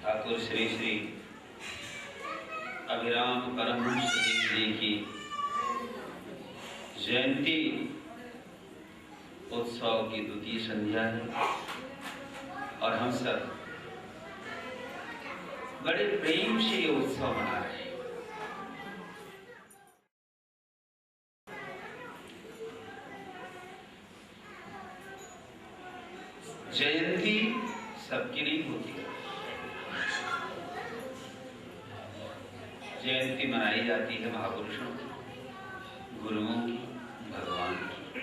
ठाकुर श्री श्री अभिराम परमहंस जी की जयंती उत्सव की द्वितीय संध्या है और हम सब बड़े प्रेम से ये उत्सव मना रहे हैं। जयंती सबकी नहीं होती है। जयंती मनाई जाती है महापुरुषों की, गुरुओं की, भगवान की।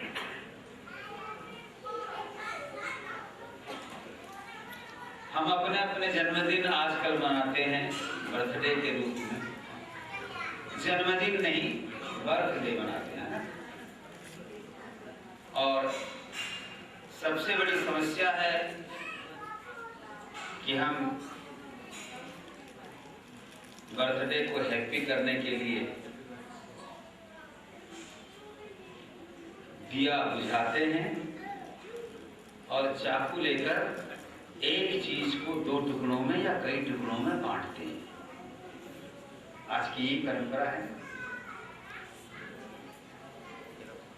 हम अपने अपने जन्मदिन आजकल मनाते हैं बर्थडे के रूप में। जन्मदिन नहीं, बर्थडे मनाते हैं ना। और सबसे बड़ी समस्या है कि हम बर्थडे को हैप्पी करने के लिए दिया बुझाते हैं और चाकू लेकर एक चीज को दो टुकड़ों में या कई टुकड़ों में बांटते हैं। आज की यही परंपरा है।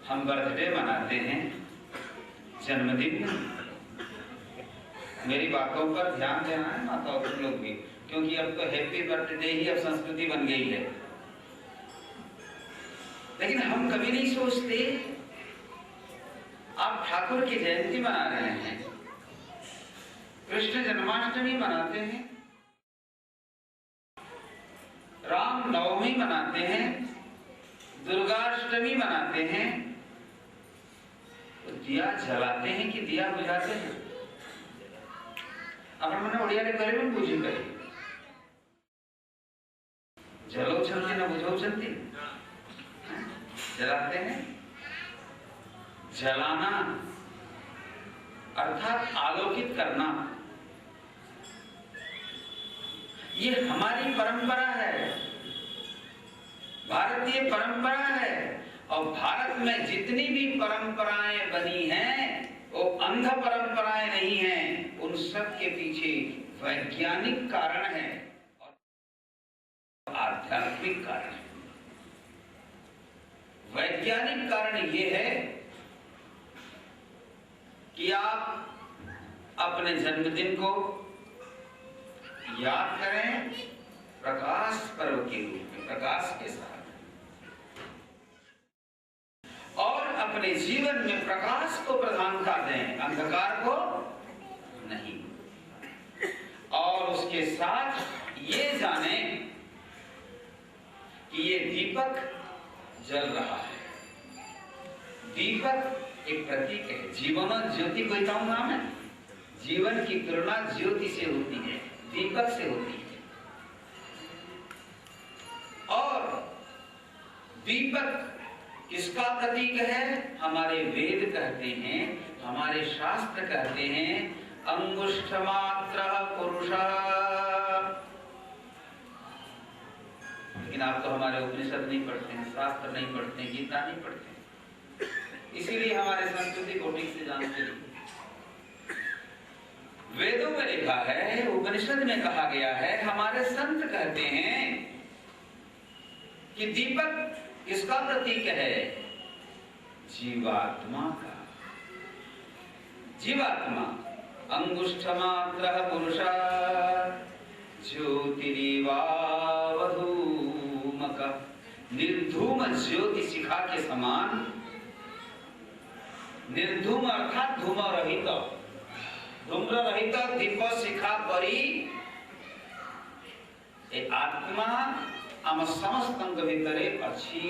हम बर्थडे मनाते हैं, जन्मदिन। मेरी बातों पर ध्यान देना है माताओं तुम लोग भी, क्योंकि अब तो हैप्पी बर्थडे ही अब संस्कृति बन गई है। लेकिन हम कभी नहीं सोचते आप ठाकुर की जयंती मना रहे हैं, कृष्ण जन्माष्टमी मनाते हैं, राम नवमी मनाते हैं, दुर्गाष्टमी मनाते हैं, तो दिया जलाते हैं कि दिया बुझाते हैं? अपन मैंने उड़िया ने करे में बुझी करे जलो चलती ना बुझो चलती, जलाते हैं। जलाना अर्थात आलोकित करना, ये हमारी परंपरा है, भारतीय परंपरा है। और भारत में जितनी भी परंपराएं बनी हैं वो अंध परंपराएं नहीं हैं, उन सब के पीछे वैज्ञानिक कारण है और आध्यात्मिक कारण है। वैज्ञानिक कारण ये है कि आप अपने जन्मदिन को याद करें प्रकाश पर्व के रूप में, प्रकाश के साथ, और अपने जीवन में प्रकाश को प्रधानता दें, अंधकार को नहीं। और उसके साथ ये जाने कि ये दीपक जल रहा है। दीपक एक प्रतीक है, जीवन ज्योति कोई काम नाम है। जीवन की तुलना ज्योति से होती है, दीपक से होती है। और दीपक किसका प्रतीक है? हमारे वेद कहते हैं, हमारे शास्त्र कहते हैं, अंगुष्ठ मात्र पुरुष। लेकिन आप तो हमारे उपनिषद नहीं पढ़ते हैं, शास्त्र नहीं पढ़ते हैं, गीता नहीं पढ़ते हैं, इसीलिए हमारे संस्कृति को ठीक से जानते नहीं। वेदों में लिखा है, उपनिषद में कहा गया है, हमारे संत कहते हैं कि दीपक किसका प्रतीक है? जीवात्मा का। जीवात्मा अंगुष्ठ मात्र पुरुष ज्योतिरिवावधूमक। निर्धूम ज्योति शिखा के समान, निर्धूम अर्थात धूम रहित, धूम्र रहित दीप शिखा परी ए आत्मा आम समस्त भितरे अच्छी।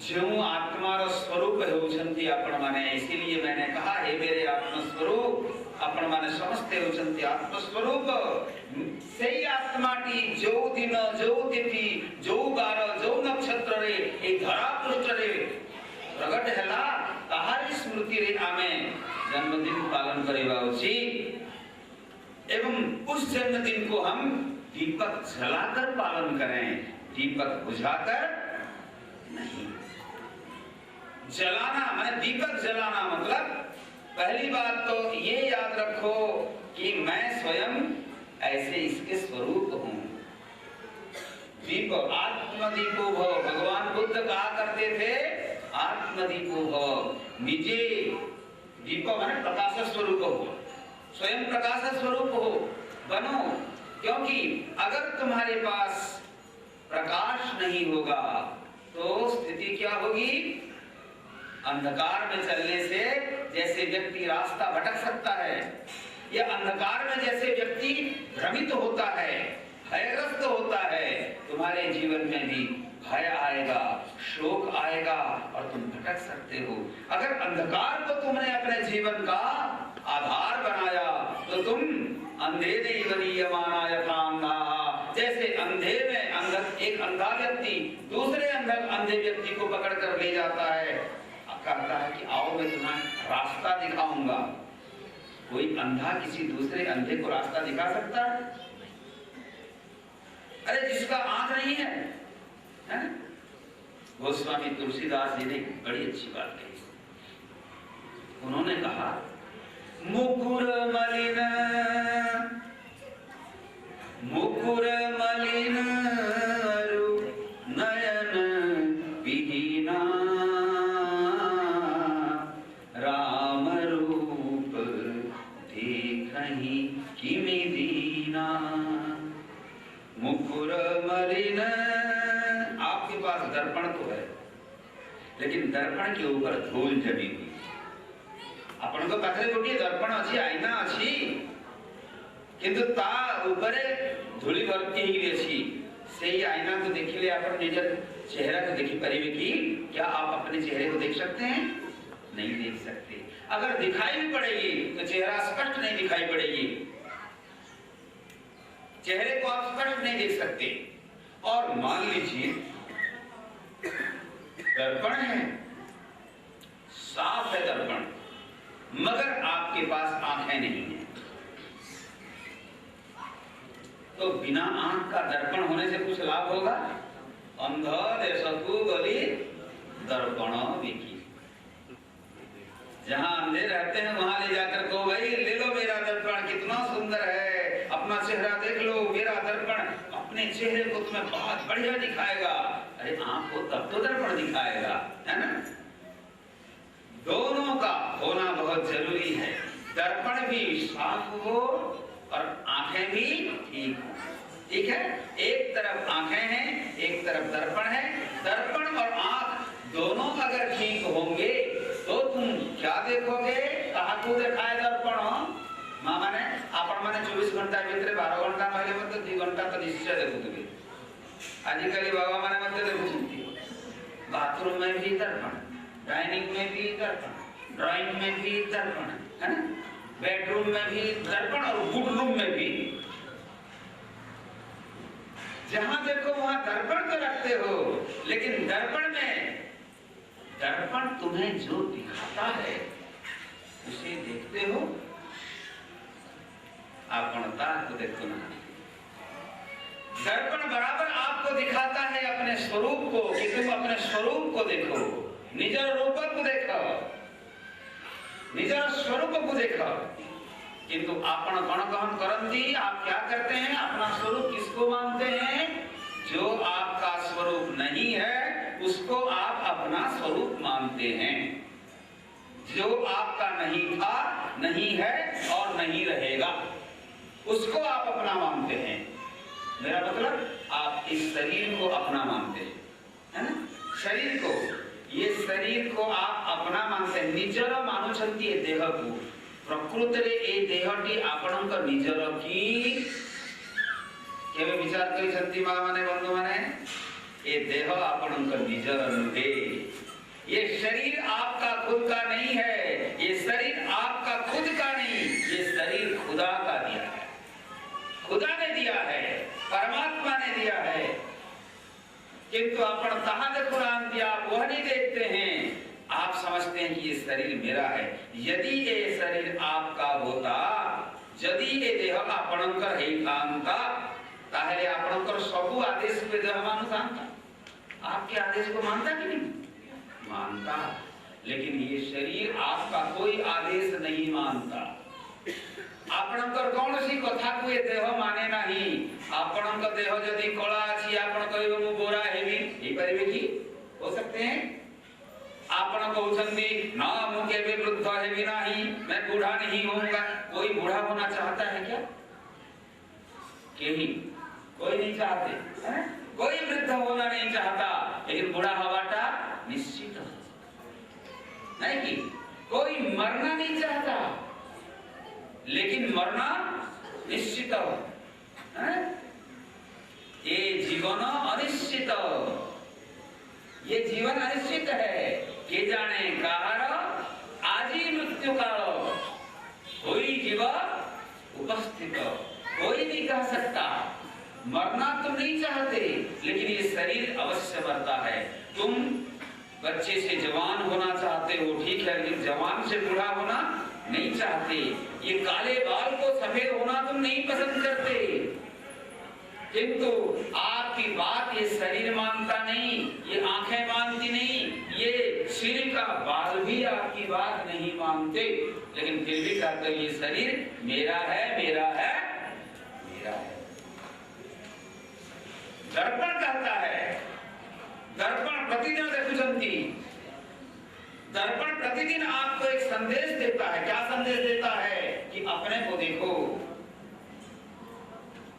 जो आत्मार स्वरूप होउछंती आपण माने, इसीलिए मैंने कहा हे मेरे आत्म स्वरूप, आपण माने समस्ते होउछंती आत्म स्वरूप। सेई आत्माटी जो दिन जो तिथि जो बार जो नक्षत्र रे ए धरा पृष्ठ रे प्रगट हैला, ताहारी स्मृति रे आमे जन्मदिन पालन करेवा उचित। एवं उस जन्मदिन को हम दीपक जलाकर पालन करें, दीपक बुझाकर नहीं। जलाना माने दीपक जलाना मतलब पहली बात तो ये याद रखो कि मैं स्वयं ऐसे इसके स्वरूप हूं। दीप आत्मदीपो भव, भगवान बुद्ध कहा करते थे आत्मदीपो भव। निजे दीप माने प्रकाश स्वरूप हो, स्वयं प्रकाश स्वरूप हो, बनो। क्योंकि अगर तुम्हारे पास प्रकाश नहीं होगा तो स्थिति क्या होगी? अंधकार में चलने से जैसे व्यक्ति रास्ता भटक सकता है, या अंधकार में जैसे व्यक्ति भ्रमित होता है, भयग्रस्त होता है, तुम्हारे जीवन में भी भय आएगा, शोक आएगा और तुम भटक सकते हो। अगर अंधकार को तुमने अपने जीवन का आधार बनाया तो तुम अंधे जैसे अंधे में एक अंधा व्यक्ति दूसरे अंधे व्यक्ति को पकड़ कर ले जाता है, कहता है कि आओ मैं तुम्हें रास्ता दिखाऊंगा। कोई अंधा किसी दूसरे अंधे को रास्ता दिखा सकता है? अरे जिसका आंख नहीं है, गोस्वामी तुलसीदास जी ने बड़ी अच्छी बात कही। उन्होंने कहा मुकुर मलिन नयन विहीना राम रूप देखहि किमि दीना। मुकुर मलिन, आपके पास दर्पण तो है, लेकिन दर्पण के ऊपर धूल जमी हुई। अपन को पाखरे गोटे दर्पण अच्छी, आईना अच्छी, किंतु ता ऊपर धूली भर्ती ही अच्छी। सही आईना को देखिले आप निजर चेहरा को देखी परिवे की, क्या आप अपने चेहरे को देख सकते हैं? नहीं देख सकते। अगर दिखाई भी पड़ेगी तो चेहरा स्पष्ट नहीं दिखाई पड़ेगी, चेहरे को आप स्पष्ट नहीं देख सकते। और मान लीजिए दर्पण है, साफ है दर्पण, मगर आपके पास आंखें नहीं है, तो बिना आंख का दर्पण होने से कुछ लाभ होगा? अंधा देशकु गली दर्पण विकी। जहां अंधे रहते हैं वहां ले जाकर को, भाई ले लो मेरा दर्पण, कितना सुंदर है, अपना चेहरा देख लो, मेरा दर्पण अपने चेहरे को तुम्हें बहुत बढ़िया दिखाएगा। अरे आंख को तब तो दर्पण दिखाएगा, है ना? दोनों का होना बहुत जरूरी है। दर्पण भी साफ हो और आंखें भी ठीक हो। ठीक है, एक तरफ आंखें हैं, एक तरफ दर्पण है। दर्पण और आंख दोनों अगर ठीक होंगे तो तुम क्या देखोगे? कहा को देखाए दर्पण मां माने आपण माने 24 घंटा भीतर 12 घंटा नहले मते 2 घंटा तो निश्चय देखुथिबे। आजिकली बाबा माने मते देखुछंती बाथरूम में भी दर्पण, डाइनिंग में भी दर्पण, ड्राइंग में भी दर्पण, है ना? बेडरूम में भी दर्पण और गुडरूम में भी। जहां देखो वहां दर्पण तो रखते हो, लेकिन दर्पण में दर्पण तुम्हें जो दिखाता है उसे देखते हो? आपणता को देखो ना। दर्पण बराबर आपको दिखाता है अपने स्वरूप को, कि तुम अपने स्वरूप को देखो, निजर रूप को देखो, निजर स्वरूप को देखो। किंतु आपण कौन कहन करंती, आप क्या करते हैं? अपना स्वरूप किसको मानते हैं? जो आपका स्वरूप नहीं है उसको आप अपना स्वरूप मानते हैं। जो आपका नहीं था, नहीं है और नहीं रहेगा, उसको आप अपना मानते हैं। मेरा मतलब आप इस शरीर को अपना मानते हैं, है ना? शरीर को, ये शरीर को आप अपना मानते हैं। निजर मानुछंती ए देह को। प्रकृति रे ए देहटी आपणक निजर की केवे विचार करी छंती मां माने बंधु माने? ए देह आपणक निजर नुहे। ये शरीर आपका खुद का नहीं है, ये शरीर आपका खुद का नहीं, ये शरीर खुदा का दिया है, खुदा ने दिया है, परमात्मा ने दिया है। किंतु आपण कहां देखो राम आप वह नहीं देखते हैं। आप समझते हैं कि ये शरीर मेरा है। यदि ये शरीर आपका होता, यदि ये देह आपणकर हेतांता, ताहले आपणकर सबु आदेश पे देह मानुतांता। आपके आदेश को मानता कि नहीं? मानता। लेकिन ये शरीर आपका कोई आदेश नहीं मानता। आपणकर कौन सी कथा को ये देह माने नहीं। आपणक देह यदि कला अछि, आपण कहबो मु गोरा हेबी, ए परिबे की हो सकते हैं? आपण कहउछंती ना मु केबे वृद्ध हेबी नहीं, मैं बूढ़ा नहीं होऊंगा। कोई बूढ़ा होना चाहता है क्या? कोई नहीं चाहते, है? कोई वृद्ध होना नहीं चाहता, लेकिन बूढ़ा हवाटा निश्चित नहीं कि कोई मरना नहीं चाहता, लेकिन मरना निश्चित है। ये जीवन अनिश्चित, ये जीवन अनिश्चित है। के जाने काहार आजी मृत्यु काल, कोई जीव उपस्थित, कोई नहीं कह सकता। मरना तुम नहीं चाहते, लेकिन ये शरीर अवश्य मरता है। तुम बच्चे से जवान होना चाहते हो, ठीक है, लेकिन जवान से बूढ़ा होना नहीं चाहते। ये काले बाल को सफेद होना तुम नहीं पसंद करते, किंतु आपकी बात ये शरीर मानता नहीं, ये आंखें मानती नहीं, ये सिर का बाल भी आपकी बात नहीं मानते, लेकिन फिर भी कहते ये शरीर मेरा है, मेरा है, मेरा है। दर्पण कहता है, दर्पण प्रतिदिन देखुचंती, दर्पण प्रतिदिन आपको एक संदेश देता है। क्या संदेश देता है? कि अपने को देखो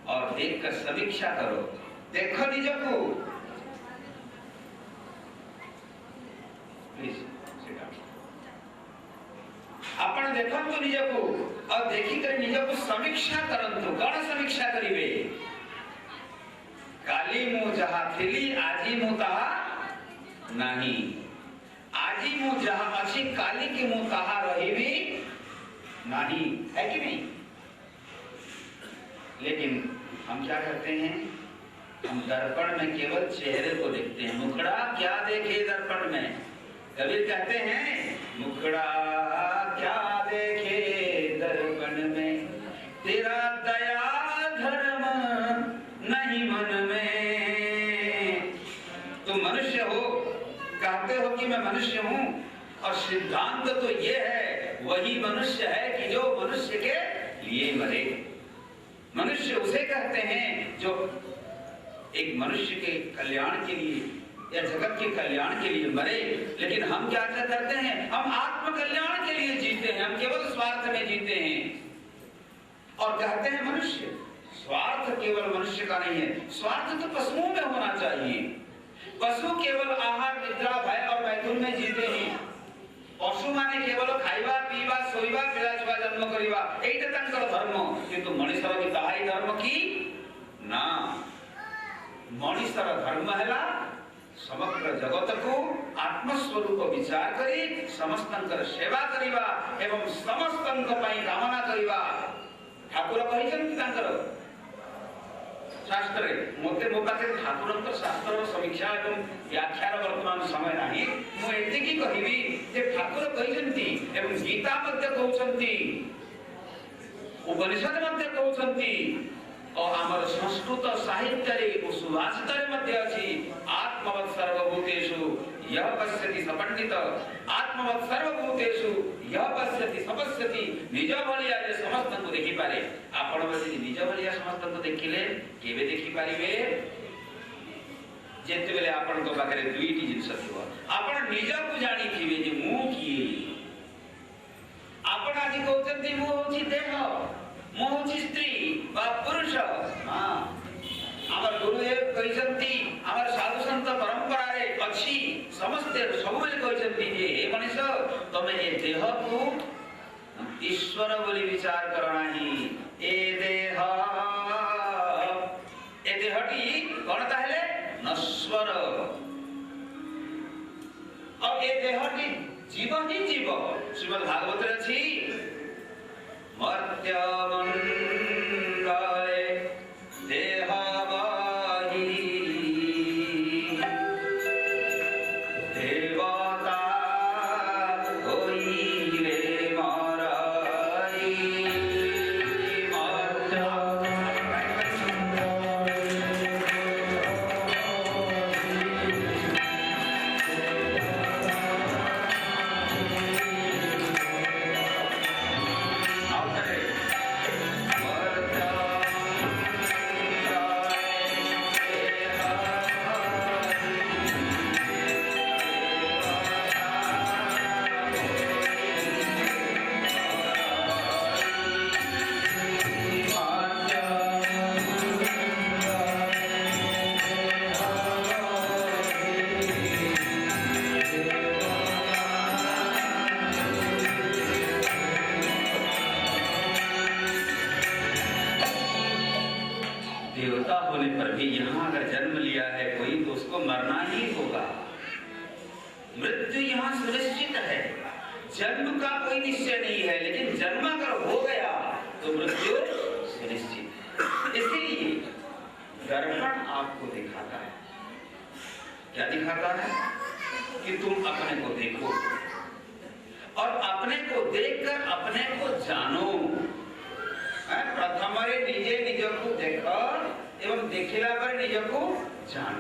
और देखकर समीक्षा करो। देखो निजको, प्लीज आपण देखंतु निजको और देखिकर निजको समीक्षा करंतु। कौन समीक्षा करिवे? काली मु जहा थिली आजी मु तहा नहीं, आजी मु जहा अच्छी काली की मु तहा रहिबी नहीं, है कि नहीं? लेकिन हम क्या करते हैं? हम दर्पण में केवल चेहरे को देखते हैं। मुखड़ा क्या देखे दर्पण में? कबीर कहते हैं मुखड़ा क्या देखे दर्पण में, तेरा दया धर्म नहीं मन में। तुम मनुष्य हो, कहते हो कि मैं मनुष्य हूं, और सिद्धांत तो ये है वही मनुष्य है कि जो मनुष्य के लिए मरे। मनुष्य उसे कहते हैं जो एक मनुष्य के कल्याण के लिए या जगत के कल्याण के लिए मरे। लेकिन हम क्या करते हैं? हम आत्म कल्याण के लिए जीते हैं, हम केवल स्वार्थ में जीते हैं और कहते हैं मनुष्य। स्वार्थ केवल मनुष्य का नहीं है, स्वार्थ तो पशुओं में होना चाहिए। पशु केवल आहार निद्रा भय और मैथुन में जीते हैं। पशु माने केवल खाइबा पीबा सोइबा पिलाचिबा जन्म करिबा, एइटा तांकर धर्म। किंतु मनुष्यर की ताहाई धर्म की ना। मनुष्यर धर्म हैला समग्र जगत को आत्मस्वरूप विचार करी समस्तंकर सेवा करिबा एवं समस्तंक पई कामना करिबा। ठाकुर कहिछन तांकर शास्त्र मते मो पाखे ठाकुरंकर शास्त्र समीक्षा एवं व्याख्यार वर्तमान समय नाही। मु एतिकी कहिबी जे ठाकुर कहिसंती एवं गीता मध्ये कहउसंती, उपनिषद मध्ये कहउसंती और हमर संस्कृत साहित्य रे सुभाषित रे मध्ये अछि आत्मवत् सर्वभूतेषु यः पश्यति सपंडित, आत्मवत् सर्वभूतेषु यः पश्यति सपश्यति। निज भलिया जे समस्त को देखि पारे। आपण बसी निज भलिया समस्त को देखिले केबे देखि पारिबे? जेते बेले आपण को पाखरे दुईटी जिंस थिबो। आपण निज को जानि थिबे जे मु किए। आपण आजि कहउचंती मु होछि देह, मु होछि स्त्री बा पुरुष। हां, हमर गुरुदेव कहिसंती, हमर साधु संत परंपरा रे अछि समस्ते सबले कहिसंती जे हे मनुष्य तमे ए देह को ईश्वर बोली विचार करना ही। ए देहटी कोन ताहेले नश्वर, और ए देहटी जीव ही जीव। श्रीमद् भागवत रे अछि मर्त्य मंडले देह मृत्यु यहाँ सुनिश्चित है। जन्म का कोई निश्चय नहीं है, लेकिन जन्म अगर हो गया तो मृत्यु सुनिश्चित। इसीलिए दर्पण आपको दिखाता है। क्या दिखाता है? कि तुम अपने को देखो और अपने को देखकर अपने को जानो। प्रथम रे निजे निजको देख एवं देखिला पर निजको जान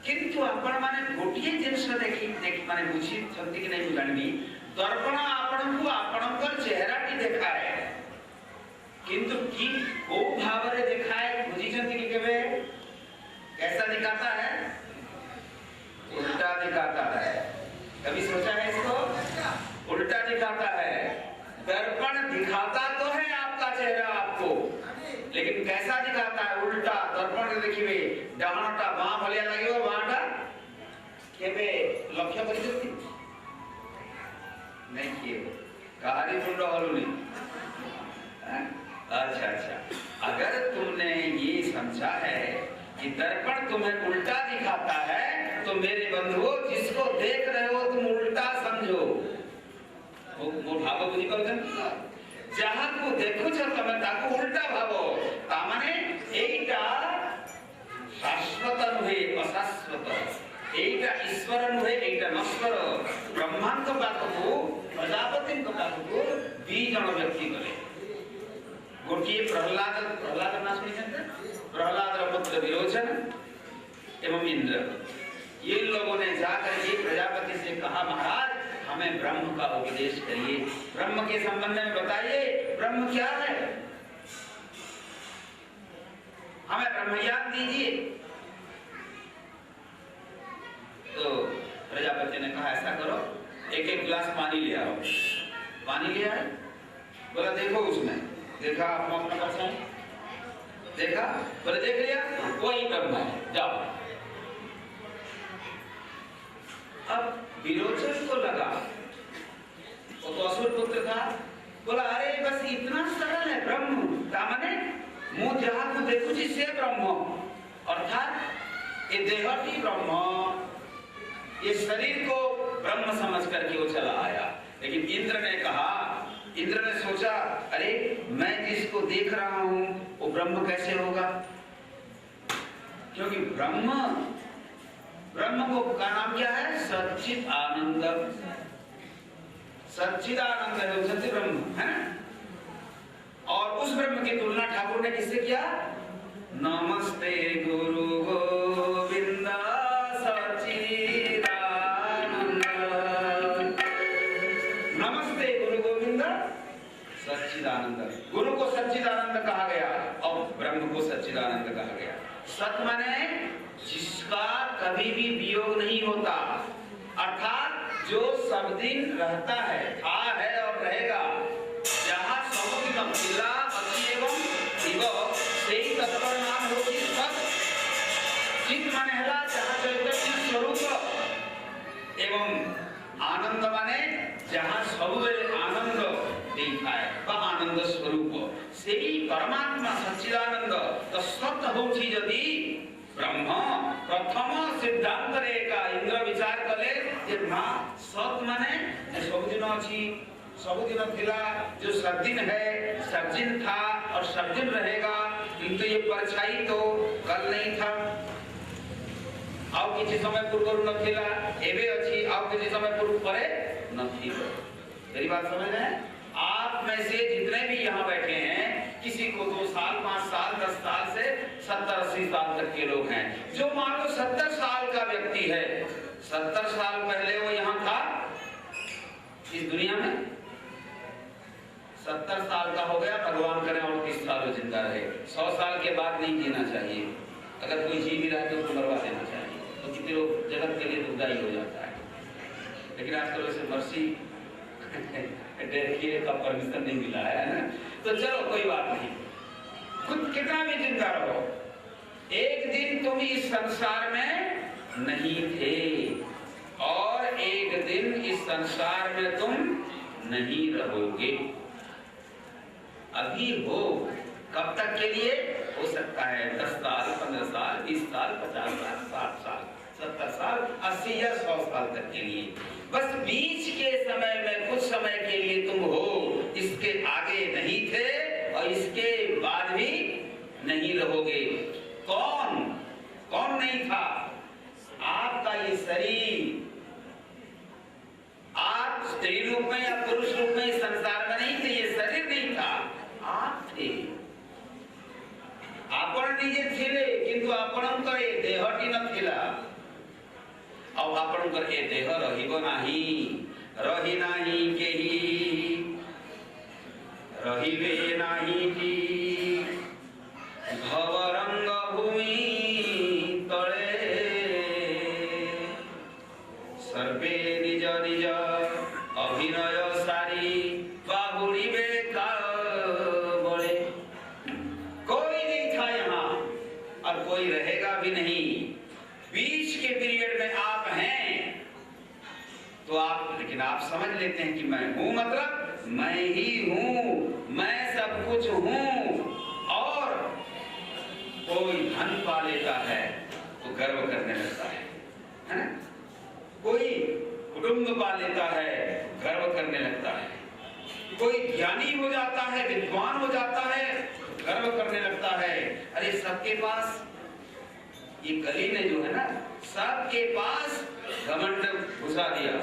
किंतु आपण माने गोटिए जिंस देखि माने बुझी छंती कि नहीं जानबी दर्पण आपण को आपणकर चेहराटी देखाए किंतु की को भाव रे देखाए बुझी छंती कि केबे कैसा दिखाता है उल्टा दिखाता है कभी सोचा है इसको उल्टा दिखाता है दर्पण दिखाता तो है आपका चेहरा आपको लेकिन कैसा दिखाता है उल्टा दर्पण देखिए डाहाटा बाँ भलिया लागियो बाँटा केबे लक्ष्य करिसथि नहीं किए कहानी मुंड हलुनी अच्छा अच्छा अगर तुमने ये समझा है कि दर्पण तुम्हें उल्टा दिखाता है तो मेरे बंधुओं जिसको देख रहे हो तुम उल्टा समझो वो भाव बुझी पाउछन जहां को देखु छ तमे ताको उल्टा भावो ता माने एटा शाश्वत नुहे अशाश्वत एटा ईश्वर नुहे एटा नश्वर ब्रह्मांड पाखको प्रजापति पाखको दी जण व्यक्ति गले गोटिए प्रहलाद ना सुनिछन प्रहलाद पुत्र विरोचन एवं इंद्र ये लोगों ने जाकर के प्रजापति से कहा महाराज हमें ब्रह्म का उपदेश करिए ब्रह्म के संबंध में बताइए ब्रह्म क्या है हमें ब्रह्म ज्ञान दीजिए तो प्रजापति ने कहा ऐसा करो एक एक गिलास पानी ले आओ पानी ले आए बोला देखो उसमें देखा अपना परछाई देखा बोले देख लिया वही ब्रह्म है जाओ अब विरोचन को लगा वो तो असुर पुत्र था बोला अरे बस इतना सरल है ब्रह्म तामने मुंह जहां को देखो जी से ब्रह्म अर्थात ये देहटी ब्रह्म ये शरीर को ब्रह्म समझ करके वो चला आया लेकिन इंद्र ने कहा इंद्र ने सोचा अरे मैं जिसको देख रहा हूं वो ब्रह्म कैसे होगा क्योंकि ब्रह्म को का नाम क्या है सच्चिद आनंद सच्चिदानंद है सच्चिद ब्रह्म है ना और उस ब्रह्म की तुलना ठाकुर ने किससे किया नमस्ते गुरु गोविंद सच्चिदानंद नमस्ते गुरु गोविंद सच्चिदानंद गुरु को सच्चिदानंद कहा गया और ब्रह्म को सच्चिदानंद कहा गया सत माने जिसका कभी भी वियोग नहीं होता अर्थात जो सब दिन रहता है था है और रहेगा जहाँ सबदिन मिला अति एवं शिव सेही तत्पर नाम होगी सत चित माने हला जहाँ चैतन्य स्वरूप एवं आनंद माने जहाँ सबुबेले आनंद देखाए बा आनंद स्वरूप सेही परमात्मा सच्चिदानंद तो सत होछि जदि ब्रह्म प्रथम सिद्धांत रेखा इंद्र विचार कले जे ना सत माने सब दिन अछि सब दिन थिला जो सब दिन है सब दिन था और सब दिन रहेगा किंतु ये परछाई तो कल नहीं था आउ किछि समय पूर्व न थिला एबे अछि आउ किछि समय पूर्व परे न थी मेरी बात समझ रहे हैं आप में से जितने भी यहाँ बैठे हैं किसी को 2 साल 5 साल 10 साल से 70-80 साल तक के लोग हैं जो मान लो 70 साल का व्यक्ति है 70 साल पहले वो यहाँ था इस दुनिया में 70 साल का हो गया भगवान करे और 30 साल वो जिंदा रहे 100 साल के बाद नहीं जीना चाहिए अगर कोई जी भी रहा है तो उसको मरवा देना चाहिए तो कितने लोग जगत के लिए दुखदायी हो जाता है लेकिन आजकल वैसे मर्सी डेथ का परमिशन नहीं मिला है ना तो चलो कोई बात नहीं खुद कितना भी जिंदा रहो एक दिन तुम इस संसार में नहीं थे और एक दिन इस संसार में तुम नहीं रहोगे अभी हो कब तक के लिए हो सकता है 10 साल 15 साल 20 साल 50 साल 60 साल 70 साल 80 या 100 साल तक के लिए बस बीच के समय में कुछ समय के लिए तुम हो इसके आगे नहीं थे और इसके बाद भी नहीं रहोगे कौन कौन नहीं था आपका ये शरीर आप स्त्री रूप में या पुरुष रूप में इस संसार में नहीं थे ये शरीर नहीं था आप थे ନିଜେ ଥିଲେ କିନ୍ତୁ ଆପଣଙ୍କର ଏ ଦେହଟି ନଥିଲା ଆଉ ଆପଣଙ୍କର ଏ ଦେହ ରହିବ ନାହିଁ ରହି ନାହିଁ କେହି ରହିବେ ନାହିଁ କି ଭବରଙ୍ଗ ଭୂମି ତଳେ ସର୍ବେ ନିଜ ନିଜ ଅଭିନୟ सारी बाहुड़ी बेकार बोले कोई नहीं था यहाँ और कोई रहेगा भी नहीं। बीच के पीरियड में आप हैं तो आप, लेकिन आप समझ लेते हैं कि मैं हूं, मतलब मैं ही हूं, मैं सब कुछ हूं। और कोई धन पा लेता है तो गर्व करने लगता है ना? कोई कुटुंब पा लेता है गर्व करने लगता है, कोई ज्ञानी हो जाता है, विद्वान हो जाता है, गर्व करने लगता है। अरे सबके पास ये कली ने जो है ना, सबके पास घमंड घुसा दिया।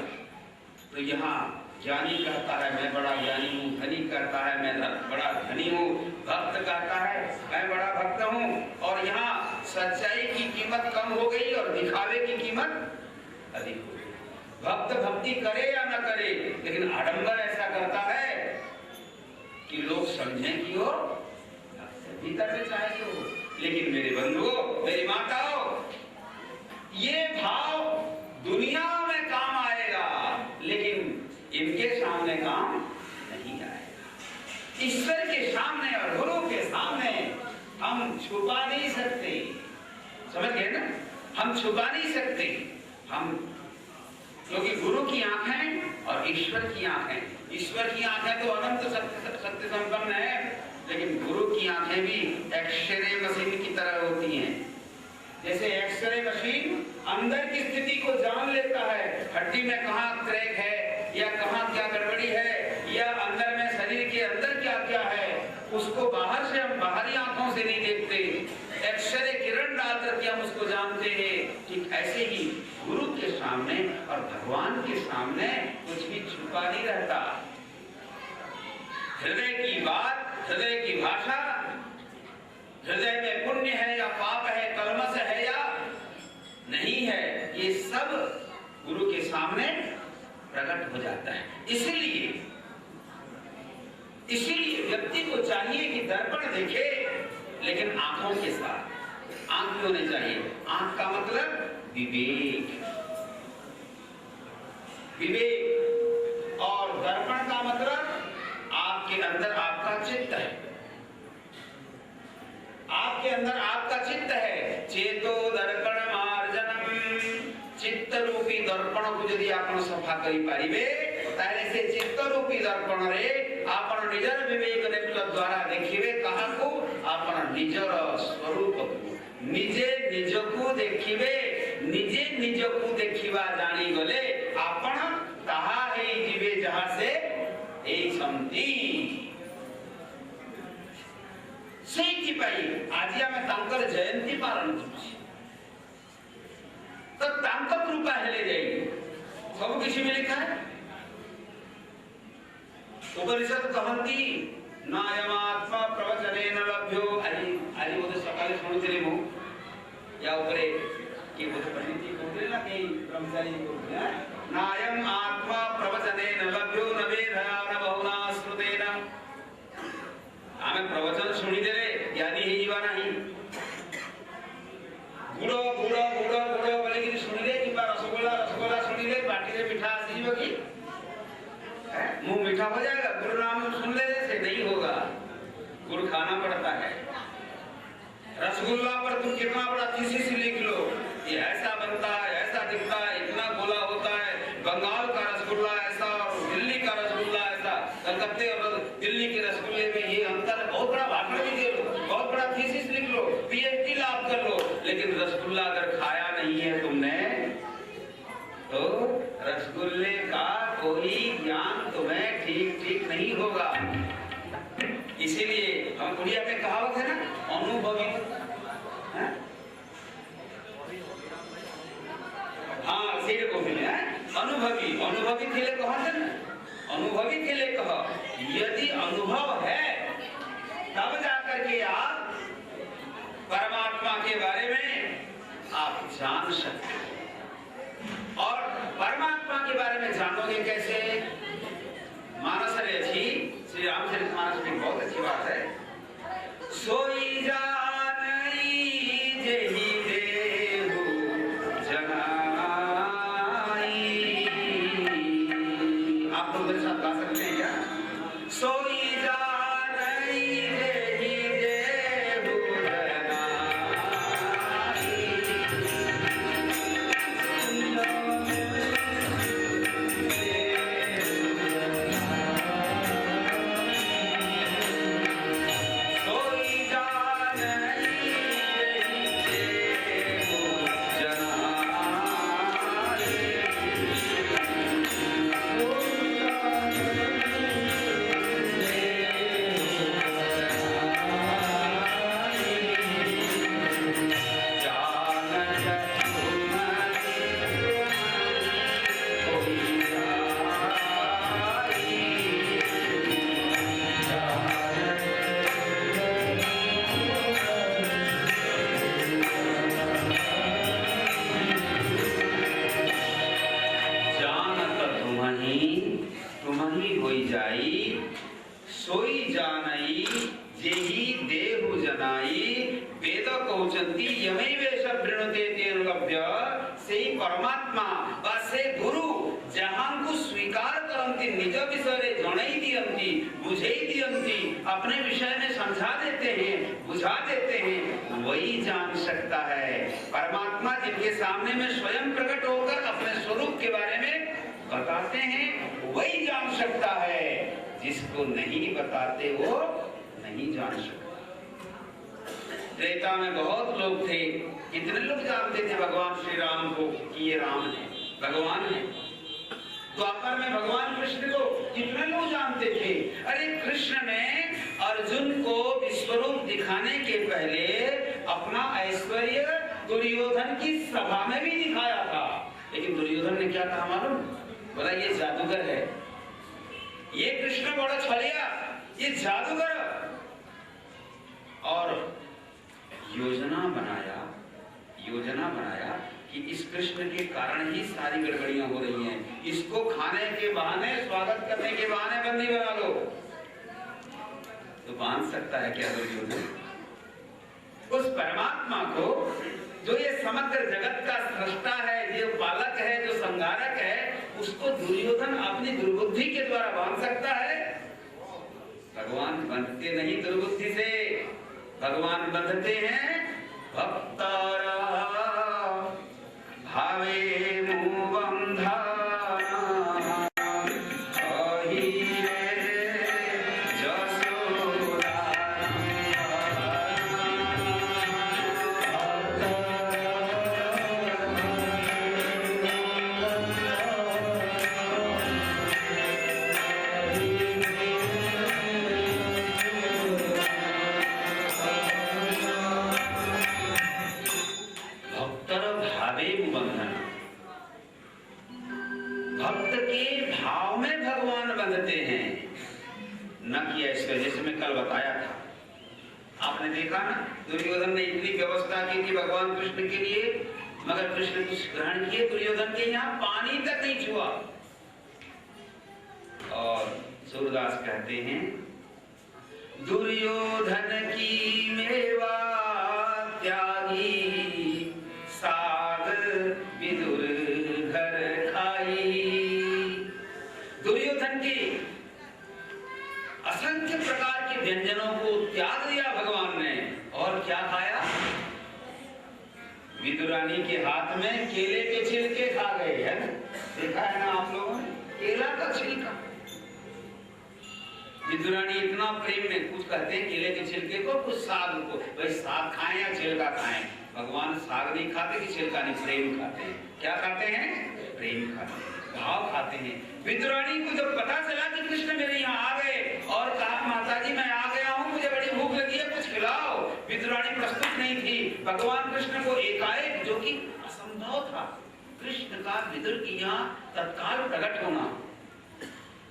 तो यहाँ ज्ञानी कहता है मैं बड़ा ज्ञानी हूँ, धनी कहता है मैं बड़ा धनी हूँ, भक्त कहता है मैं बड़ा भक्त हूँ। और यहाँ सच्चाई की कीमत कम हो गई और दिखावे की कीमत अधिक हो गई। भक्त भक्ति करे या न करे, लेकिन आडंबर ऐसा करता है कि लोग समझें कि वो भीतर में चाहे तो। लेकिन मेरे बंधुओं, मेरी माताओं, ये भाव दुनिया में काम आएगा लेकिन इनके सामने काम नहीं आएगा। ईश्वर के सामने और गुरु के सामने हम छुपा नहीं सकते। समझ गए ना? हम छुपा नहीं सकते। हम, क्योंकि गुरु की आंखें और ईश्वर की आंखें, ईश्वर की आंखें तो अनंत सत्य संपन्न है, लेकिन गुरु की आंखें भी एक्सरे मशीन की तरह होती हैं। जैसे एक्सरे मशीन अंदर की स्थिति को जान लेता है, हड्डी में कहाँ क्रैक है या कहाँ क्या गड़बड़ी है या अंदर में शरीर के अंदर क्या क्या है, उसको बाहर से हम बाहरी आंखों से नहीं देखते, एक्सरे किरण डाल करके हम उसको जानते हैं। ठीक ऐसे ही गुरु के सामने और भगवान के सामने कुछ भी छुपा नहीं रहता। हृदय की बात, हृदय की भाषा, हृदय में पुण्य है या पाप है, कलमश है या नहीं है, ये सब गुरु के सामने प्रकट हो जाता है। इसीलिए व्यक्ति को चाहिए कि दर्पण देखे, लेकिन आंखों के साथ। आंख क्यों नहीं चाहिए? आंख का मतलब विवेक, विवेक। और दर्पण का मतलब आपके अंदर आपका चित्त है, आपके अंदर आपका चित्त है। चेतो दर्पण मार्जनम, चित्त रूपी दर्पण को यदि आपण सफा करी पारिबे ताले से चित्त रूपी दर्पण रे आपण निजर विवेक नेत्र द्वारा देखिबे कहा को आपण निजर स्वरूप को, निजे निजको देखिबे। निजे निजको देखिबा जानी गले आपण ताहा हे जीवे जहां से ए संति। सेठी पाई आज आमे तांकर जयंती पालन करूछी, तो तांकर कृपा हेले जाई सब किछि में लिखा है। उपनिषद कहंती नायमात्मा प्रवचनेन लभ्यो। आज बोधे सकाले सुनुथिले मु या ऊपरे कि बोधे पंडित कहले ना कि ब्रह्मचारी कहले नायम आत्मा प्रवचनेन लभ्यो न वेदना न बहुना श्रुतेन। आमे प्रवचन सुनि देले ज्ञानी हे जीवा नाही। गुड़ो गुड़ो गुड़ो गुड़ो बोले कि सुनिले कि रसगोल्ला रसगोल्ला सुनिले पाटी रे मीठा आसी जीव कि मुंह मीठा हो जाएगा। गुरु नाम सुन लेने से नहीं होगा, गुड़ खाना पड़ता है। रसगुल्ला पर तुम कितना बड़ा थीसिस लिख लो, ये ऐसा बनता है, ऐसा दिखता है, इतना गोला होता है, बंगाल का रसगुल्ला ऐसा और दिल्ली का रसगुल्ला ऐसा, कलकत्ते और दिल्ली के रसगुल्ले में ये अंतर है। बहुत बड़ा भाषण भी दे लो, बहुत बड़ा थीसिस लिख लो, पीएचडी लाभ कर लो, लेकिन रसगुल्ला अगर खाया नहीं है तुमने तो रसगुल्ले का कोई ज्ञान तुम्हें ठीक ठीक नहीं होगा। इसीलिए हम उड़िया में कहावत है ना, अनुभवी। हाँ सीधे को मिले अनुभवी, अनुभवी थे कहते ना, अनुभवी थे कह। यदि अनुभव है तब जाकर के आप परमात्मा के बारे में आप जान सकते हैं। और परमात्मा के बारे में जानोगे कैसे? मानस रची श्री रामचरितमानस में बहुत अच्छी बात है, सोई जानई जेहि देहु जनाई। आप लोग मेरे साथ गा सकते हैं क्या? सोई जानई जेहि देहु परमात्मा वा से गुरु जहां को स्वीकार करंती, निज विषय जणाई दियंती, बुझाई दियंती, अपने विषय में समझा देते हैं, बुझा देते हैं, वही जान सकता है। परमात्मा जिनके सामने में स्वयं प्रकट होकर अपने स्वरूप के बारे में बताते हैं, वही जान सकता है। जिसको नहीं बताते वो नहीं जान सकता। त्रेता में बहुत लोग थे, कितने लोग जानते थे भगवान श्री राम को कि ये राम है, भगवान है। द्वापर में भगवान कृष्ण को कितने लोग जानते थे। अरे कृष्ण ने अर्जुन को विश्वरूप दिखाने के पहले अपना ऐश्वर्य दुर्योधन की सभा में भी दिखाया था। लेकिन दुर्योधन ने क्या कहा मालूम? बोला ये जादूगर है, ये कृष्ण बड़ा छलिया, ये जादूगर। और योजना बनाया कि इस कृष्ण के कारण ही सारी गड़बड़ियां हो रही हैं। इसको खाने के बहाने, स्वागत करने के बहाने बंदी बना लो। तो बांध सकता है क्या दुर्योधन? उस परमात्मा को जो ये समग्र जगत का सृष्टा है, जो पालक है, जो संहारक है, उसको दुर्योधन अपनी दुर्बुद्धि के द्वारा बांध सकता है? भगवान बंधते नहीं दुर्बुद्धि से, भगवान बंधते हैं भक्तारा भावे मुबंधा। भक्त के भाव में भगवान बंधते हैं, न कि ऐसे जैसे मैं कल बताया था। आपने देखा ना, दुर्योधन ने इतनी व्यवस्था की थी भगवान कृष्ण के लिए, मगर कृष्ण कुछ ग्रहण किए दुर्योधन के यहाँ पानी तक नहीं छुआ। और सूरदास कहते हैं, दुर्योधन की मेवा त्यागी, साग विदुर घर खाई। दुर्योधन की असंख्य प्रकार के व्यंजनों को त्याग दिया भगवान ने, और क्या खाया? विदुरानी के हाथ में केले के छिलके खा गए, है ना? देखा है ना आप लोगों ने, केला का छिलका। विदुरानी इतना प्रेम में, कुछ कहते हैं केले के छिलके को, कुछ साग को। भाई साग खाएं या छिलका खाएं, भगवान साग नहीं खाते कि छिलका नहीं, प्रेम खाते हैं। क्या खाते हैं? प्रेम खाते हैं, भाव खाते हैं। विदुरानी को जब पता चला कि कृष्ण मेरे यहाँ आ गए और कहा माताजी मैं आ गया हूँ, मुझे बड़ी भूख लगी है, कुछ खिलाओ। विदुरानी प्रस्तुत नहीं थी। भगवान कृष्ण को एकाएक, जो कि असंभव था, कृष्ण का विदुर की यहाँ तत्काल प्रकट होना।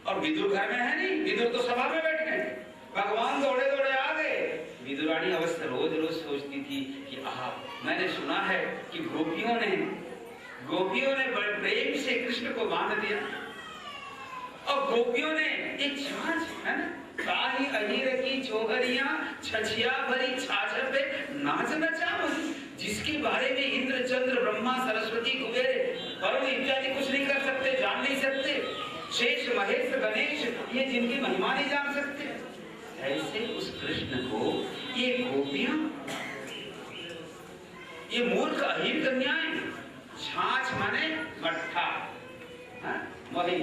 और विदुर घर में है नहीं, विदुर तो सभा में बैठे हैं। भगवान दौड़े दौड़े आ गए, विदुरानी अवश्य रोज रोज सोचती थी कि मैंने सुना है कि गोपियों ने बड़े प्रेम से कृष्ण को बांध दिया और गोपियों ने एक छाछ है ना ताही अहीर की चोहरियां छछिया भरी छाछ पे नाच नचा जिसके बारे में इंद्र चंद्र ब्रह्मा सरस्वती कुबेर वरुण इत्यादि कुछ नहीं कर सकते, जान नहीं सकते। शेष महेश गणेश ये जिनकी महिमा नहीं जान सकते, ऐसे उस कृष्ण को ये गोपियां, ये मूर्ख अहीर कन्याएं, छाछ माने मट्ठा, वही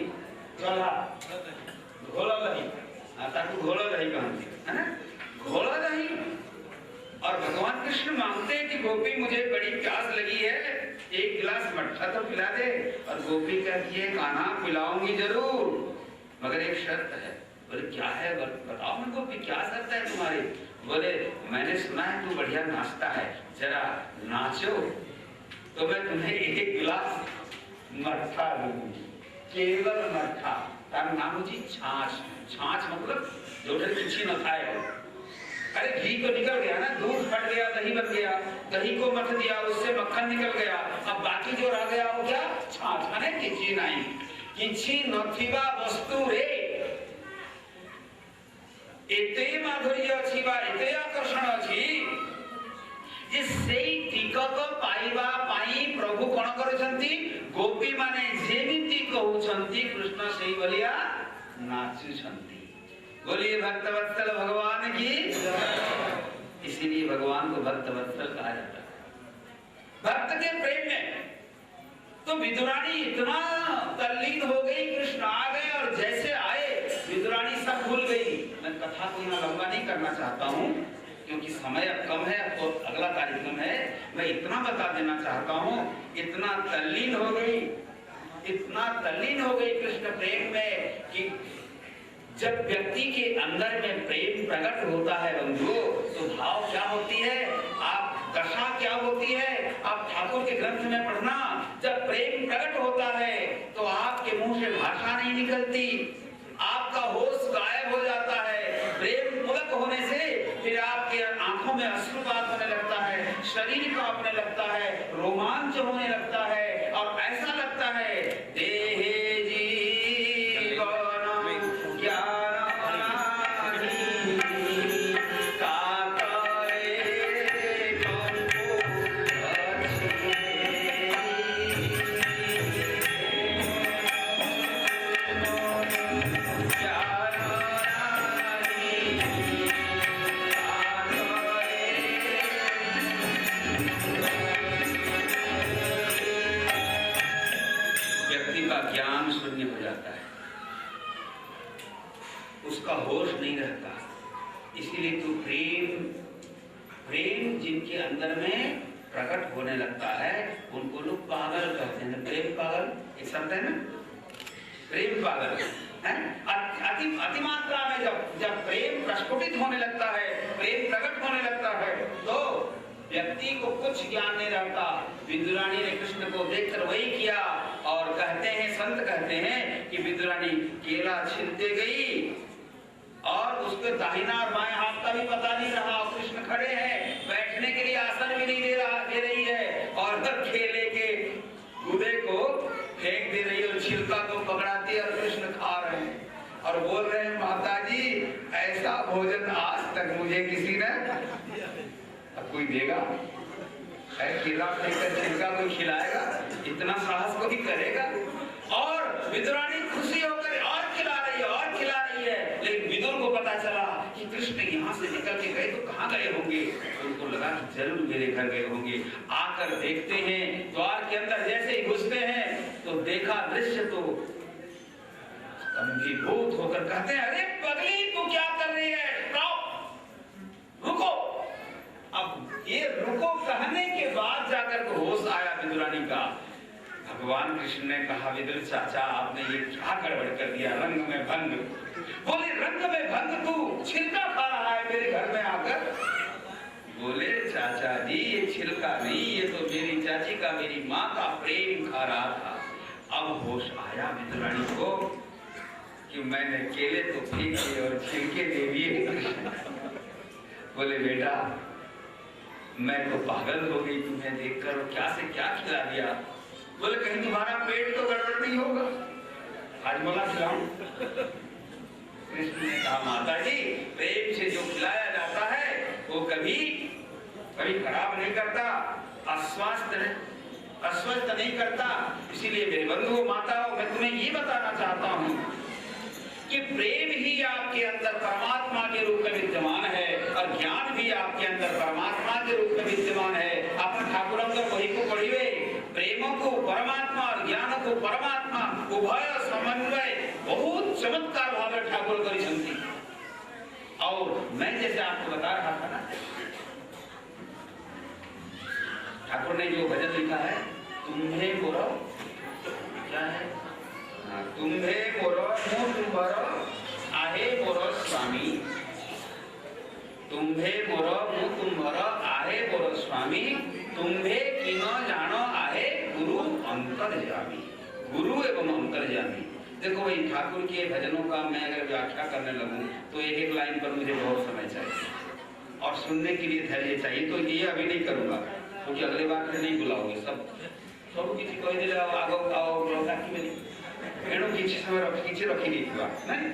चला घोला दही, ताकि घोला दही कहते है ना, घोला दही। और भगवान कृष्ण मांगते हैं कि गोपी मुझे बड़ी प्यास लगी है, एक गिलास मट्ठा तो पिला दे। और गोपी कहती है कान्हा पिलाऊंगी जरूर, मगर एक शर्त है। बोले क्या है, बताओ ना गोपी क्या शर्त है तुम्हारी। बोले मैंने सुना है तू बढ़िया नाचता है, जरा नाचो तो मैं तुम्हें एक गिलास मट्ठा दूंगी, केवल मट्ठा। तार नाम जी छाछ, छाछ मतलब जो किसी न खाए। अरे घी तो निकल गया ना, दूध फट गया, दही बन गया, दही को मथ दिया, उससे मक्खन निकल गया, अब बाकी जो रह गया वो क्या, छाछ माने किसी नहीं, किसी नथिबा वस्तु रे एते माधुर्य अछि बा एते आकर्षण अछि जे सेई टिकक पाइबा पाई प्रभु कोन करछंती, गोपी माने जेमिति कहउछंती कृष्ण सेई बलिया नाचुछंती। बोलिए भक्तवत्सल भगवान की। इसीलिए भगवान को भक्तवत्सल कहा जाता है, भक्त के प्रेम में। तो विदुरानी इतना तल्लीन हो गई, कृष्ण आ गए और जैसे आए विदुरानी सब भूल गई। मैं कथा को यहाँ लंबा नहीं करना चाहता हूँ क्योंकि समय अब कम है, अब तो अगला कार्यक्रम है। मैं इतना बता देना चाहता हूँ, इतना तल्लीन हो गई, इतना तल्लीन हो गई कृष्ण प्रेम में कि जब व्यक्ति के अंदर में प्रेम प्रकट होता है बंधु, तो भाव क्या होती है, आप दशा क्या होती है, आप ठाकुर के ग्रंथ में पढ़ना। जब प्रेम प्रकट होता है तो आपके मुंह से भाषा नहीं निकलती, आपका होश गायब हो जाता है। प्रेम पुलक होने से फिर आपके आंखों में अश्रुपात होने लगता है, शरीर कांपने लगता है, रोमांच होने लगता है और ऐसा लगता है देहे उसका होश नहीं रहता। इसीलिए तो प्रेम जिनके अंदर में प्रकट होने लगता है उनको लोग पागल कहते हैं। प्रेम पागल एक शब्द है ना, प्रेम पागल है। अति मात्रा में जब प्रेम प्रस्फुटित होने लगता है, प्रेम प्रकट होने लगता है, तो व्यक्ति को कुछ ज्ञान नहीं रहता। विदुरानी ने कृष्ण को देखकर वही किया और कहते हैं, संत कहते हैं कि विदुरानी केला छीलते गई और उसके दाहिना और बाएं हाथ का भी पता नहीं रहा। कृष्ण खड़े हैं, बैठने के लिए आसन भी नहीं दे रही है और केले के गुदे को फेंक दे रही है और छिलका को पकड़ाती है और कृष्ण खा रहे हैं और बोल रहे हैं माता जी ऐसा भोजन आज तक मुझे किसी ने, अब कोई देगा, केला फेंककर छिलका कोई खिलाएगा, इतना साहस कोई करेगा। और विदुरानी खुशी होकर और खिला रही है, लेकिन विदुर को पता चला कि कृष्ण यहाँ से निकल के गए तो कहाँ गए होंगे। उनको लगा कि जरूर मेरे घर गए होंगे। आकर देखते हैं, द्वार के अंदर जैसे ही घुसते हैं तो देखा दृश्य तो अभिभूत होकर कहते हैं, अरे पगली तू क्या कर रही है, रुको। अब ये रुको कहने के बाद जाकर तो होश आया विदुरानी का। भगवान कृष्ण ने कहा, विदुर चाचा आपने ये क्या गड़बड़ कर दिया, रंग में भंग। बोले रंग में भंग, तू छिलका खा रहा है मेरे घर में आकर। बोले चाचा जी ये छिलका नहीं, ये तो मेरी चाची का, मेरी माँ का प्रेम खा रहा था। अब होश आया विदुरानी को कि मैंने केले तो फेंके और छिलके दे दिए। बोले बेटा मैं तो पागल हो गई तुम्हें देखकर, क्या से क्या खिला दिया। बोले कहीं तुम्हारा पेट तो गड़बड़ नहीं होगा, आज बोला खिलाऊं। कृष्ण ने कहा माता जी प्रेम से जो खिलाया जाता है वो कभी कभी खराब नहीं करता, अस्वस्थ नहीं करता। इसीलिए मेरे बंधुओं माताओं मैं तुम्हें ये बताना चाहता हूँ कि प्रेम ही आपके अंदर परमात्मा के रूप में विद्यमान है और ज्ञान भी आपके अंदर परमात्मा के रूप में विद्यमान है। अपने ठाकुरों को वही को पढ़िए, प्रेम को परमात्मा और ज्ञान को परमात्मा उभय समन्वय बहुत चमत्कार भाव ठाकुर करी संति। और मैं जैसे आपको बता रहा था ना, ठाकुर ने जो भजन लिखा है, तुम्हे मोरो क्या है, तुम्हे मोरो मुँह तुम्हारो आहे मोरो स्वामी, तुम्हे मोरो मुँह तुम्हारो आहे मोरो स्वामी, तुम्हे किनो जानो आहे गुरु अंतर्यामी। गुरु एवं अंतर्यामी। देखो भाई ठाकुर के भजनों का मैं अगर व्याख्या करने लगूं तो एक एक लाइन पर मुझे बहुत समय चाहिए और सुनने के लिए धैर्य चाहिए। तो ये अभी नहीं करूंगा क्योंकि अगले बार फिर नहीं बुलाओगे। सब किसी कह दिले आगो आओ ताकि मेरी एणु किसी समय किसी रखी नहीं हुआ नहीं।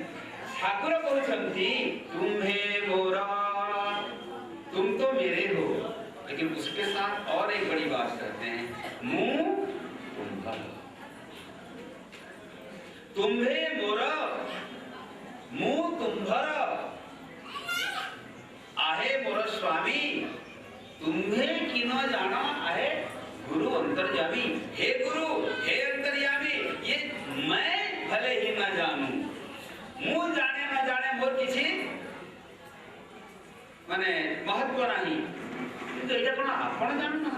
ठाकुर कहते तुम्हे मोरा, तुम तो मेरे हो, लेकिन उसके साथ और एक बड़ी बात करते हैं, मुंह तुम्हारा। तुम्हे मोरा मुंह तुम्हारा आहे मोर स्वामी, तुम्हे किनो जाना आहे गुरु अंतर्यामी। हे गुरु हे अंतर्यामी, ये मैं भले ही ना जानू, मुंह जाने ना जाने मोर किसी माने महत्व नहीं, किंतु एटा कोन आपण जानू ना।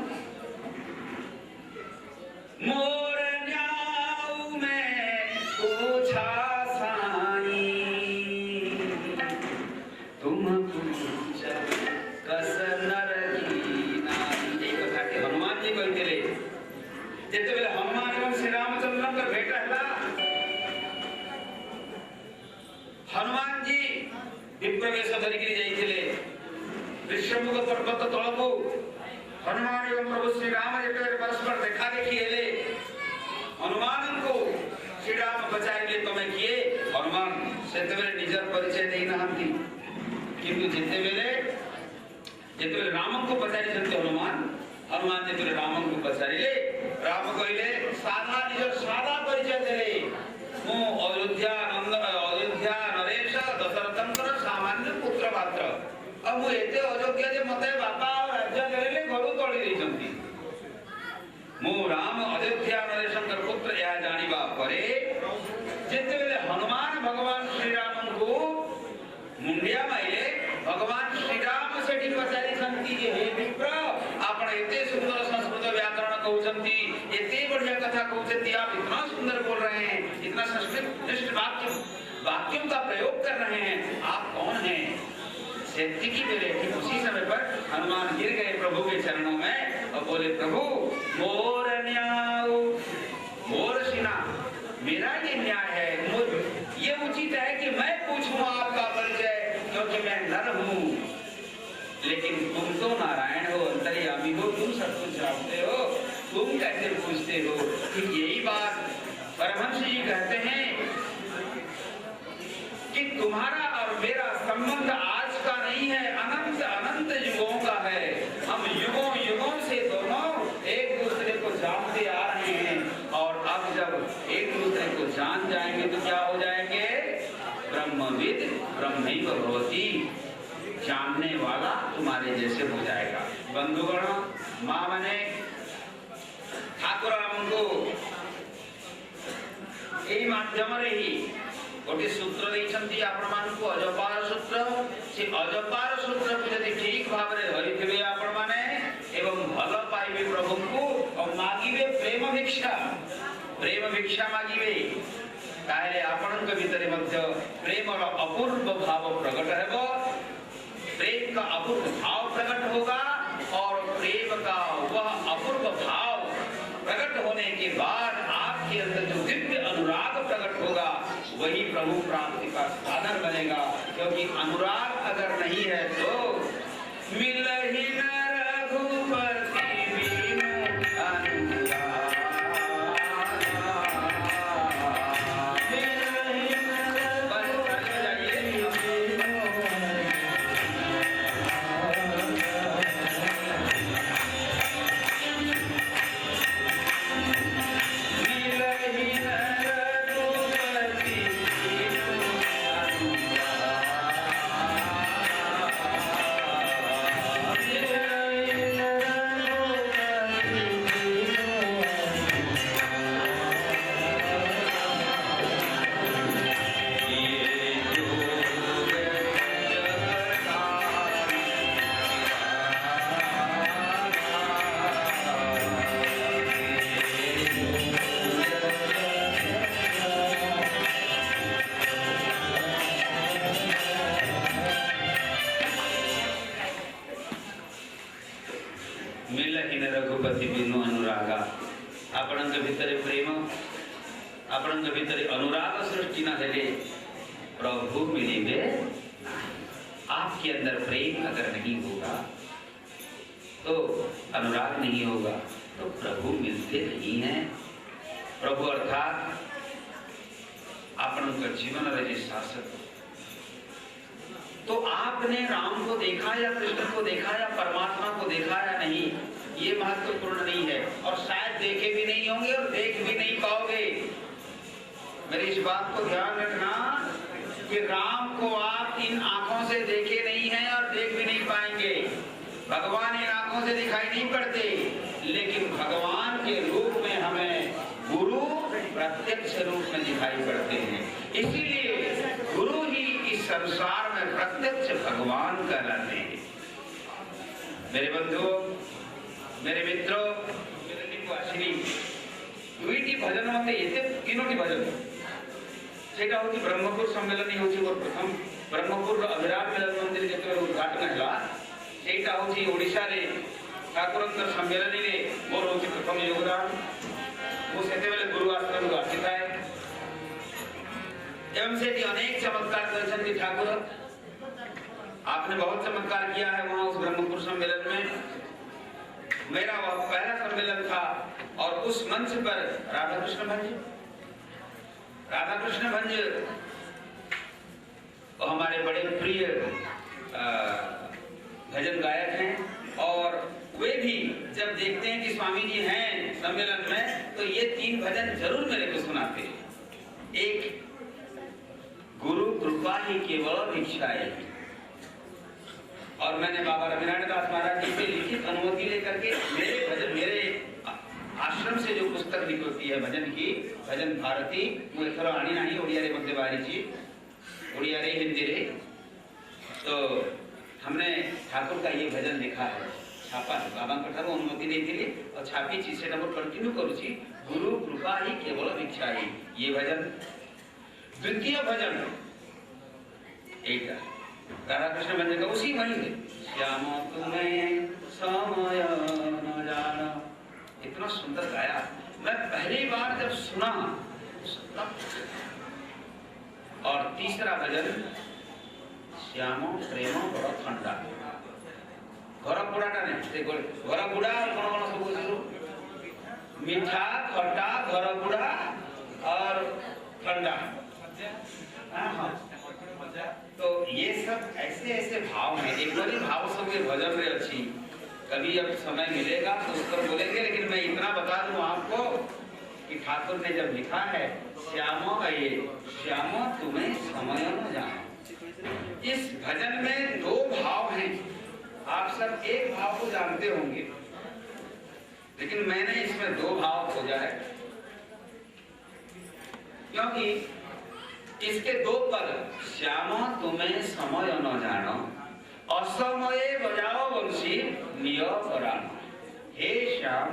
मोर न्याऊ में पूछा साई, तुम पूछा कस नर की नाई। एक कथा के हनुमान जी कहते रे जेते बेले हनुमान एवं श्री रामचंद्र का भेट हला, हनुमान जी विप्रवेश धरिकी जाइथिले ऋषभमुख पर्वत तलकू। हनुमान एवं प्रभु श्री राम जेते परस्पर देखा देखी हेले, हनुमान को श्री राम बचाइले तमे किए। हनुमान सेते बेले निजर परिचय देई नहंती, किंतु जेते बेले राम को बचाई जंते हनुमान जेते बेले राम को बचाइले, राम कहले साधा निजर साधा परिचय देले, मो अयोध्या नरेश दशरथंकर सामान्य पुत्र मात्र। अब मु एते अयोग्य जे मते बापा और राज्य देले घरु तोड़ी देइछंती। मो राम अयोध्या नरेशंकर पुत्र या जानिबा परे जेते बेले हनुमान भगवान श्री राम को मुंडिया माइले, भगवान श्री राम सेठी पचारी संती जे हे विप्र आपण एते सुंदर संस्कृत व्याकरण कहउछंती, एते बढ़िया कथा कहउछंती, आप इतना सुंदर बोल रहे हैं, इतना संस्कृत वाक्यों का प्रयोग कर रहे हैं, आप कौन हैं? सेठी की बेले ठीक उसी समय पर हनुमान गिर गए प्रभु के चरणों में और बोले प्रभु मोर न्याय, मोर सिना मेरा ये न्याय है, ये उचित है कि मैं पूछूं आपका परिचय क्योंकि मैं नर हूं, लेकिन तुम तो नारायण हो, अंतर्यामी हो, तुम सब कुछ जानते हो, तुम कैसे पूछते हो? ठीक यही बात परमहंस जी कहते हैं कि तुम्हारा और मेरा संबंध आज का नहीं है, अनंत अनंत युगों का है। हम युगों युगों से दोनों एक दूसरे को जानते आ रहे हैं और अब जब एक दूसरे को जान जाएंगे तो क्या हो जाएंगे? ब्रह्मविद ब्रह्मैव भवति, जानने वाला तुम्हारे जैसे हो जाएगा। बंधुगण मां मने ठाकुर हमको एई माध्यम रे ही गोटे सूत्र देइछंती आपण मानकु अजपार सूत्र। से अजपार सूत्र को यदि ठीक भाव रे धरिथिबे आपण माने एवं भल पाइबे प्रभु को और मागिबे प्रेम भिक्षा मागिबे, ताले आपनक भितरे मध्य प्रेम और अपूर्व भाव प्रकट हेबो, प्रेम का अपूर्व भाव प्रकट होगा और प्रेम का वह अपूर्व भाव प्रकट होने के बाद आपके अंदर जो दिव्य अनुराग प्रकट होगा वही प्रभु प्राप्ति का साधन बनेगा। क्योंकि अनुराग अगर नहीं है तो मिलहि न रघुपति बिनु अनुरागा। मिलहि न रघुपति बिनु रघुपति बिनु अनुरागा। आपणंक भितरे प्रेम, आपणंक भितरे अनुराग सृष्टि न हेले प्रभु मिलिबे। आपके अंदर प्रेम अगर नहीं होगा तो अनुराग नहीं होगा तो प्रभु मिलते नहीं हैं। प्रभु अर्थात आपणंक जीवन रहे शासक। तो आपने राम को देखा या कृष्ण को देखा या परमात्मा को देखा या नहीं, ये महत्वपूर्ण नहीं है और शायद देखे भी नहीं होंगे और देख भी नहीं पाओगे। मेरी इस बात को ध्यान रखना कि राम को आप इन आंखों से देखे नहीं हैं और देख भी नहीं पाएंगे। भगवान इन आंखों से दिखाई नहीं पड़ते, लेकिन भगवान के रूप में हमें गुरु प्रत्यक्ष रूप में दिखाई पड़ते हैं। इसीलिए गुरु ही इस संसार में प्रत्यक्ष भगवान कहलाते हैं। मेरे बंधुओं, मेरे मित्रों, मेरे निवासिनी, दुईटी भजन मते एते तीनोटी भजन सेटा होती ब्रह्मपुर सम्मेलन होची और प्रथम ब्रह्मपुर अभिराम मिलन मंदिर जेते उद्घाटन हला सेटा होची ओडिसा रे ठाकुरंकर सम्मेलन रे मोर होची प्रथम योगदान। वो सेते बेले गुरु आश्रम आसिता है एवं सेठी अनेक चमत्कार दर्शन की ठाकुर आपने बहुत चमत्कार किया है वहां उस ब्रह्मपुर सम्मेलन में। मेरा वह पहला सम्मेलन था और उस मंच पर राधा कृष्ण भंज हमारे बड़े प्रिय भजन गायक हैं और वे भी जब देखते हैं कि स्वामी जी हैं सम्मेलन में तो ये तीन भजन जरूर मेरे को सुनाते हैं। एक गुरु कृपा ही केवल भिक्षा है और मैंने बाबा रविनारायण दास महाराज जी से लिखित अनुमति लेकर के मेरे भजन मेरे आश्रम से जो पुस्तक निकलती है भजन की, भजन भारती वो एथर आनी नहीं ओडिया रे मध्य बाहरी जी ओडिया रे हिंदी रे, तो हमने ठाकुर का ये भजन लिखा है छापा है बाबा ठाकुर अनुमति नहीं और छापी चीज से नंबर कंटिन्यू करूची गुरु कृपा ही केवल भिक्षा ही ये भजन। द्वितीय भजन एक राधा कृष्ण भजन का उसी वही है श्याम तुम्हें समय न जाना। इतना सुंदर गाया, मैं पहली बार जब सुना और तीसरा भजन श्याम प्रेम बड़ ठंडा घर बुढ़ाटा नहीं घर बुढ़ा कौन कौन सब मीठा खट्टा घर बुढ़ा और ठंडा। तो ये सब ऐसे ऐसे भाव हैं। एक बार भाव सब ये भजन रे अच्छी कभी अब समय मिलेगा तो उस पर बोलेंगे, लेकिन मैं इतना बता दूं आपको कि ठाकुर ने जब लिखा है श्याम तुम्हें समय न जानो, इस भजन में दो भाव हैं। आप सब एक भाव को जानते होंगे लेकिन मैंने इसमें दो भाव खोजा है क्योंकि इसके दो पद श्याम तुम्हें समय न जानो असमये बजाओ वंशी निय परानो। हे श्याम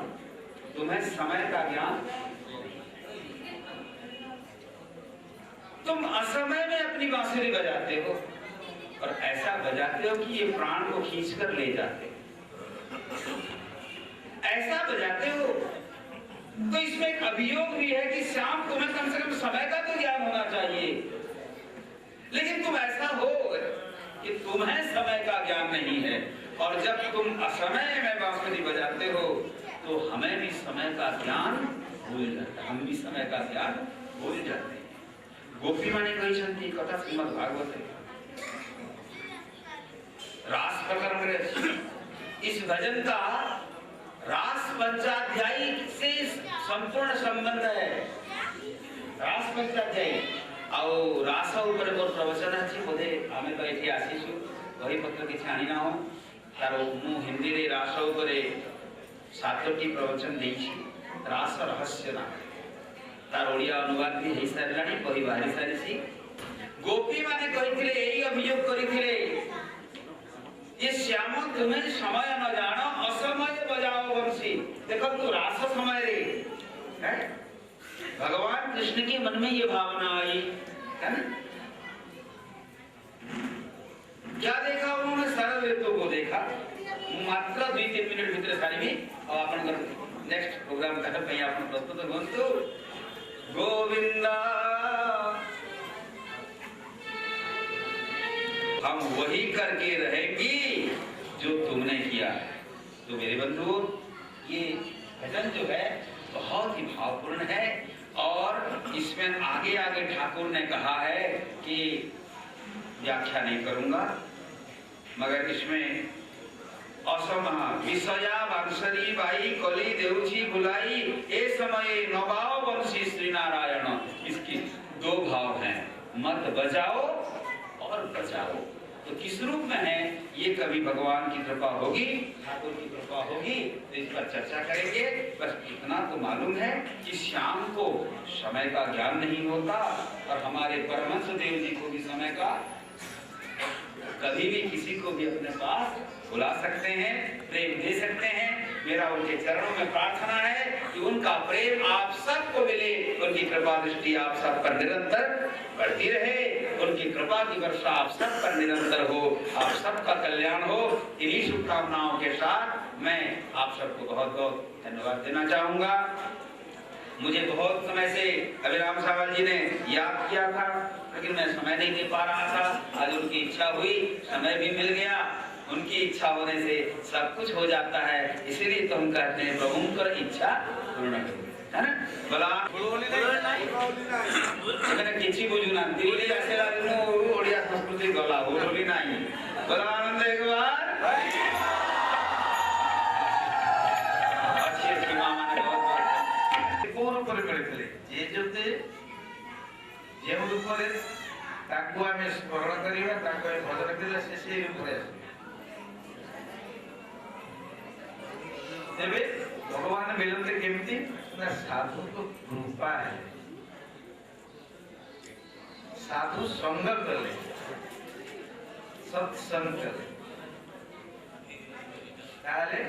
तुम्हें समय का ज्ञान, तुम असमय में अपनी बांसुरी बजाते हो और ऐसा बजाते हो कि ये प्राण को खींचकर ले जाते हो, ऐसा बजाते हो। तो इसमें एक अभियोग भी है कि श्याम तुम्हें कम से कम समय का तो ज्ञान होना चाहिए, लेकिन तुम ऐसा हो कि तुम्हें समय का ज्ञान नहीं है और जब तुम असमय में बांसुरी बजाते हो तो हमें भी समय का ज्ञान भूल जाता है, हम भी समय का ज्ञान भूल जाते हैं। गोपी माने कही कथा श्रीमद् भागवत रास प्रकरण इस भजन का रास पंचाध्यायी से संपूर्ण संबंध है। रास पंचाध्यायी ଆଉ ରାସ ଉପରେ ମୋର ପ୍ରବଚନ ଅଛି, ବୋଧେ ଆମେ ତ ଏଠି ଆସିଛୁ ବହିପତ୍ର କିଛି ଆଣି ନାହୁଁ। ତାର ମୁଁ ହିନ୍ଦୀରେ ରାସ ଉପରେ 7ଟି ପ୍ରବଚନ ଦେଇଛି। ରାସ ରହସ୍ୟ ନାମ ତାର ଓଡ଼ିଆ ଅନୁବାଦ ବି ହେଇସାରିଲାଣି, ବହି ବାହାରି ସାରିଛି। ଗୋପୀ ମାନେ କହିଥିଲେ, ଏଇ ଅଭିଯୋଗ କରିଥିଲେ ଯେ ଶ୍ୟାମ ତୁମେ ସମୟ ନ ଜାଣ, ଅସମୟ ବଜାओ ବଂଶୀ। ଦେଖନ୍ତୁ ରାସ ସମୟରେ भगवान कृष्ण के मन में ये भावना आई है ना। क्या देखा उन्होंने? सरल ऋतु को देखा। मात्र 2-3 मिनट भीतर सारी और अपन नेक्स्ट प्रोग्राम करने पे अपन प्रस्तुत होंतु। गोविंदा हम वही करके रहेंगी जो तुमने किया। तो मेरे बंधु, ये भजन जो है बहुत ही भावपूर्ण है और इसमें आगे आगे ठाकुर ने कहा है कि व्याख्या नहीं करूंगा, मगर इसमें असमह विषया बांसरी बाई कली देउची बुलाई ए समय नवाओ वंशी श्री नारायण। इसकी 2 भाव हैं, मत बजाओ और बजाओ। तो किस रूप में है ये कभी भगवान की कृपा होगी, ठाकुर की कृपा होगी तो इस पर चर्चा करेंगे। बस इतना तो मालूम है कि श्याम को समय का ज्ञान नहीं होता और हमारे परमहंस देव जी को भी समय का, कभी भी किसी को भी अपने पास बुला सकते हैं, प्रेम दे सकते हैं। मेरा उनके चरणों में प्रार्थना है कि उनका प्रेम आप सबको मिले, उनकी कृपा दृष्टि आप सब पर निरंतर बढ़ती रहे, उनकी कृपा की वर्षा आप सब पर निरंतर हो, आप सबका कल्याण हो। इन्हीं शुभकामनाओं के साथ मैं आप सबको बहुत बहुत धन्यवाद देना चाहूंगा। मुझे बहुत समय से अभिराम सावल जी ने याद किया था, लेकिन मैं समय नहीं दे पा रहा था। आज उनकी इच्छा हुई, समय भी मिल गया। उनकी इच्छा होने से सब कुछ हो जाता है, इसीलिए तो हम कहते हैं प्रभु कर इच्छा पूर्ण है ना। बला मैंने किसी बुझुना दिल्ली आसेला दिनो ओडिया संस्कृति गला बोली नहीं। बला आनंद एक बार अच्छी अच्छी मामा ने बहुत कोन ऊपर मिलते जे जोते जे ऊपर ताकू आमे स्मरण करिवा, ताकू भजन करिवा, से ऊपर आसे। तेरे भगवान मिलते केमती ना साधु को कृपा है, साधु संग कले, सत्संग कले ताले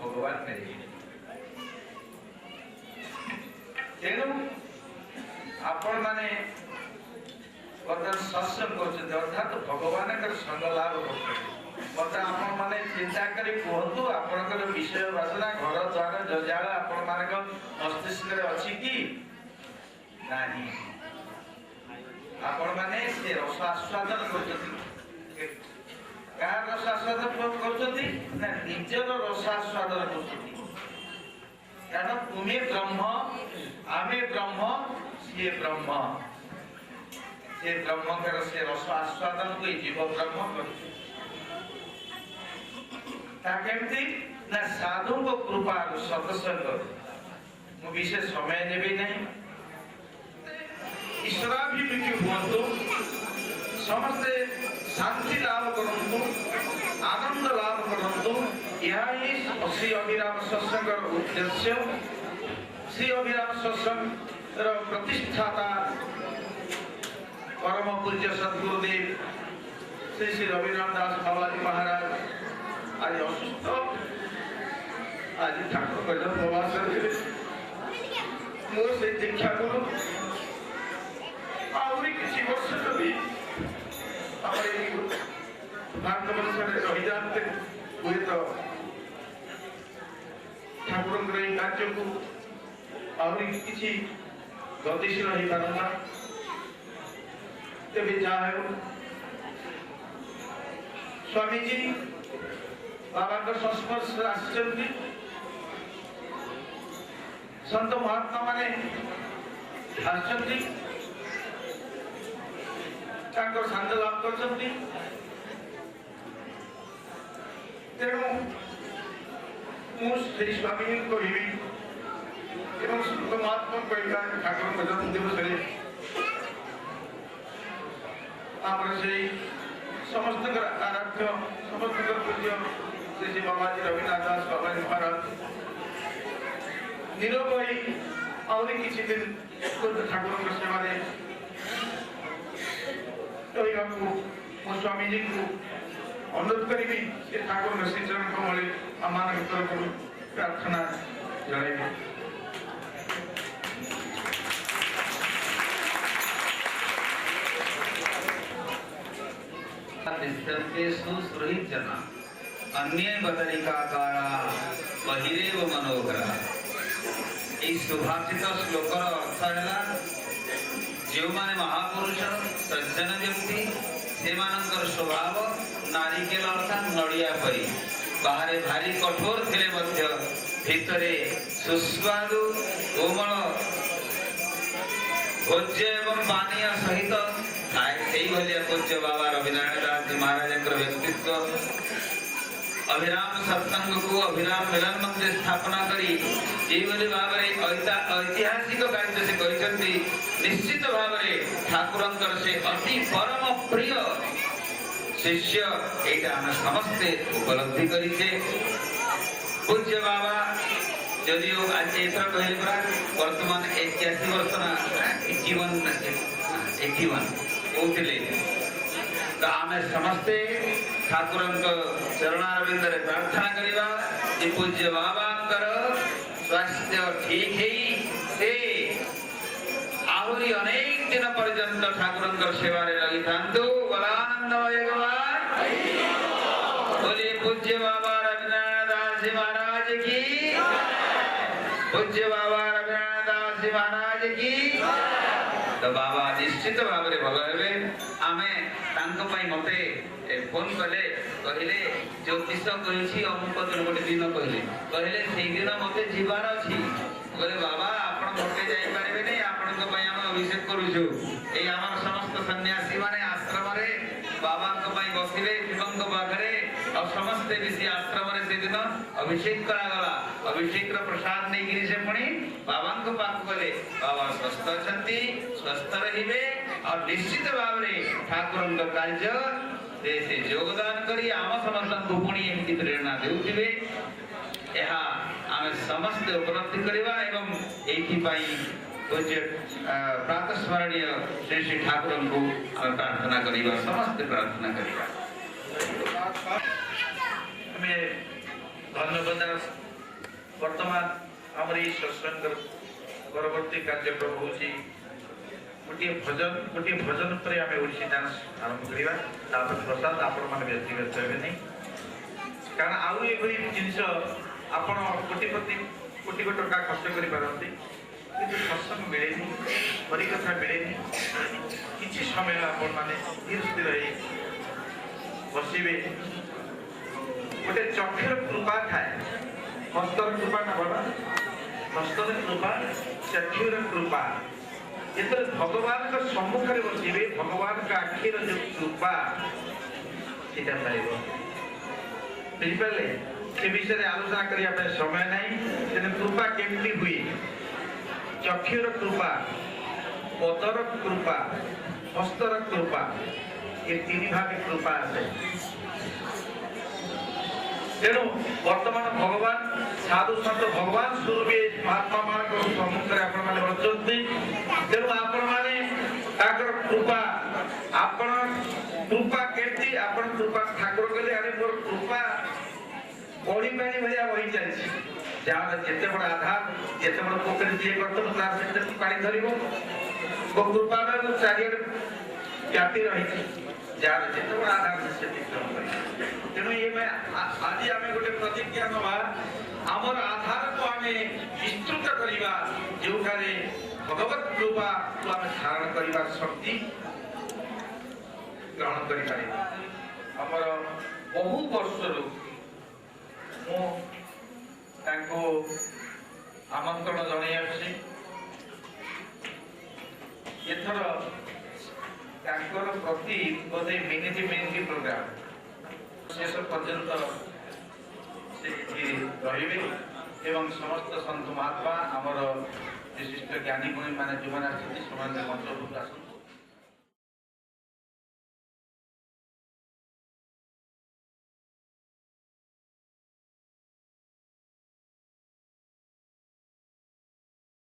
भगवान मिले। तेणु आपण माने बर्तमान सत्संग करछते, अर्थात भगवान का संग लाभ करछते। मत आपण माने चिंता करी कहतु आपनकर विषय वासना घर द्वार जजाल आपण मानक मस्तिष्क रे अछि कि नाही। आपण माने से रस आस्वादन करछति, कार रस आस्वादन करछति ना निजर रस आस्वादन करछति। कारण तुमे ब्रह्म, आमे ब्रह्म, से ब्रह्म, से ब्रह्म कर से रस आस्वादन को जीव ब्रह्म करछति। ताकेमती ना साधु को कृपा सत्संग मु विशेष समय देबे नहीं। ईश्वराभिमुखी हुअन्तु, समस्ते शांति लाभ करन्तु, आनंद लाभ करन्तु। यह ही श्री अभिराम सत्संग उद्देश्य। श्री अभिराम सत्संग प्रतिष्ठाता परम पूज्य सद्गुरुदेव श्री श्री रविराम दास बाबाजी महाराज आज असुस्थ, आज ठाकुर कहले प्रवास मोर से दीक्षा करो आउरी किसी वर्ष भी हमारे भारत वर्ष में रही जाते हुए तो ठाकुर कार्य को आउरी किसी गतिशील हो पारना। तेज जहाँ स्वामी जी बाबा का संस्पर्श आसिचंती संत महात्मा माने आसिचंती तांकर शांत लाभ करचंती तेणु मु श्री स्वामी को हिवी एवं संत महात्मा कहला ठाकुर को जन्म दिवस रे आपर से समस्त आराध्य समस्त पूज्य श्री बाबाजी रविनाथ दास बाबाजी महाराज नीरव भाई और किसी दिन ठाकुर सेवा मो स्वामी जी को अनुरोध करी ठाकुर श्रीचरण को मिले आम तरफ प्रार्थना जन सुसृहित जना अन्य बदरिका कारा बहिरेव मनोहरा এই सुभाषित श्लोकर अर्थ है जो माने महापुरुष सज्जन व्यक्ति से स्वभाव नारिकेल अर्थात नड़िया परी बाहर भारी कठोर थे भितरे सुस्वादु कोमल भोज्य एवं पानीय सहित पूज्य बाबा रविनारायण दास जी महाराज व्यक्तित्व अभिराम सत्संग को अभिराम मिलन मंदिर स्थापना करी भाव ऐतिहासिक कार्य से कहते निश्चित भाव ठाकुर से अति परम प्रिय शिष्य यहाँ आम समस्ते उपलब्धि करीचे पूज्य बाबा जदियो आज एथर कहले परा वर्तमान 81 वर्ष ना 81 कहते तो आम समस्ते ठाकुर चरणारविंद प्रार्थना करवा पूज्य बाबा स्वास्थ्य ठीक है आहरी अनेक दिन पर्यंत ठाकुर सेवा लगी था बोलिए पूज्य बाबा रविनारायण दास जी महाराज की पूज्य बाबा रविनारायण दास जी महाराज की तो बाबा निश्चित भाव में भल हे आमे मते फोन कले कहले ज्योतिष कही अमुक दिन गोटे दिन कहले से दिन मते जीवार अच्छी बोले बाबा आपण गोटे जापारे नहीं आपण अभिषेक करुचु ये आम समस्त सन्यासी माने आश्रम बाबा बसवे शिव पाखे और समस्ते मिसी आश्रम से दिन अभिषेक करागला अभिषेक प्रसाद नहीं से पुणी बाबा पाक गले बाबा स्वस्थ अच्छा स्वस्थ रे और निश्चित भाव में ठाकुर कार्य से योगदान करी आम समस्त को पुणी एमती प्रेरणा देउथिबे यह आम समस्त उपलब्धि करवा एवं एथिपाई पूज्य प्रातः स्मरणीय श्री श्री ठाकुर को प्रार्थना करवा समस्त प्रार्थना करवा धन्यवाद वर्तमान आम सत्संग परवर्ती कार्यक्रम हूँ गोटे भजन पर आम ओडिसी डांस आरंभ करवा प्रसाद आपण मैंने व्यक्तिगत हे नहीं कारण आउ ये जिनस आप कोटी टका खर्च करते कि सत्संग मिले हरिकथा मिले किसी समय आपण मैंने धीर स्थिर बसवे गोटे चक्षुर कृपा थाए हस्तर कृपा ना बड़ा हस्तर कृपा चक्षुर कृपा जिते भगवान का सम्मुख में बसवे भगवान का आखिर जो कृपा सीटा पाइब बुझिपारे से विषय में आलोचना करने समय नहीं कृपा केमती हुए चक्षुर कृपा पदर कृपा हस्तर कृपा ये तीन भाग कृपा आसे तेणु वर्तमान भगवान साधु सत भगवान स्वरूप महात्मा मान सम्मुख में बचती तेणु आपण मैंने कृपा आपण कृपा केमती आपण कृपा ठाकुर कहले अरे मोर कृपा बड़ी पानी भाया बही चलती जहाँ जिते बड़ आधार जिते बड़ पोखरी जी कर पानी धर कृपा चारिड़े व्यापी रही जार जिते बड़ आधार से तेणु ये आज आम गोटे प्रतिज्ञा नवा आमर आधार को आम विस्तृत करवा जो भगवत कृपा को आम धारण करने शक्ति ग्रहण कर बहु वर्ष ମୁଁ ତାଙ୍କୁ ଆମନ୍ତ୍ରଣ ଜଣାଇ ଆସୁଛି। ଏଥର ତାଙ୍କର ପ୍ରତି ବୋଧେ ମିନିଟ୍ ପ୍ରୋଗ୍ରାମ ଶେଷ ପର୍ଯ୍ୟନ୍ତ ସେ ଏଠି ରହିବେ ଏବଂ ସମସ୍ତ ସନ୍ଥ ମହାତ୍ମା ଆମର ବିଶିଷ୍ଟ ଜ୍ଞାନୀ ଗୁଣୀ ମାନେ ଯେଉଁମାନେ ଆସିଛନ୍ତି ସେମାନେ ମଞ୍ଚ ଉପରକୁ ଆସନ୍ତୁ।